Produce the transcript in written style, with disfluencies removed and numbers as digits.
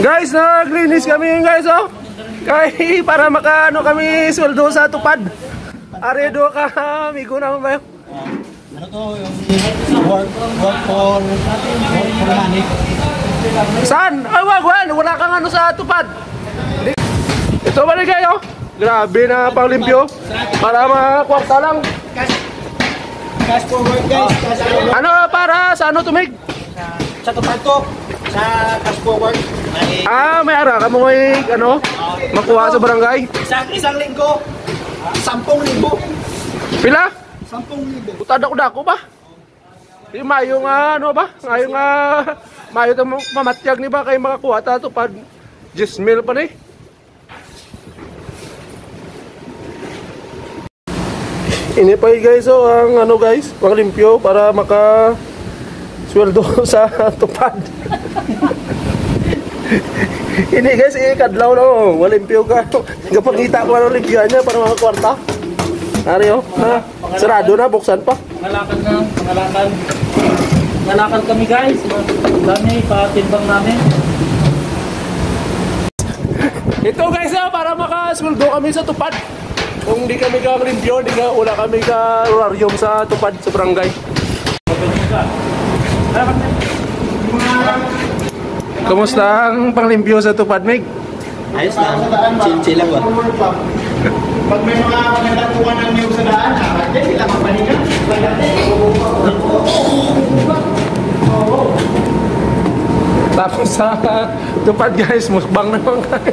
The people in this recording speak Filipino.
Guys, naglinis kami guys, oh. Kay para makaano kami sweldo sa tupad. Aredo ka, amigo naman ba yun? Ano to yung work for money? Saan? Ay, wala kang ano sa tupad. Ito ba rin kayo? Grabe na panglimpyo. Para makakwarta lang. Cash forward guys. Ano para sa ano tumig? Sa tupad ko. Sa cash forward. May ara ka mo may ano? Makuha sa barangay? Isang linggo. 10,000. Pila? 10,000. Utadako ba? Di mayo nga ano ba? Ngayon nga mayo ta mamatyag ni ba kay makakuha ta tupad 10,000 pa ni. Ini pa guys, oh, ang ano guys, panglimpyo para maka sweldo sa tupad. Ini guys, kadlaw na oh, malimpyo ka. Gapangita ko ano limpyan niya para mga kwarta. Ari oh, sarado na, buksan pa. Ngalakad kami guys. Dami patimbang namin. Ito guys, oh, para maka sweldo kami sa tupad. Kung di kami ka-limpyo, wala kami ka-rarium sa tupad sa barangay. Kamusta ang panglimpyo sa tupad, Meg? Ayos lang. Chill lang ba? Pag may mga magandang kuha ng niyog sa daan, sila magpahinga. Tapos sa tupad guys, mukbang naman guys.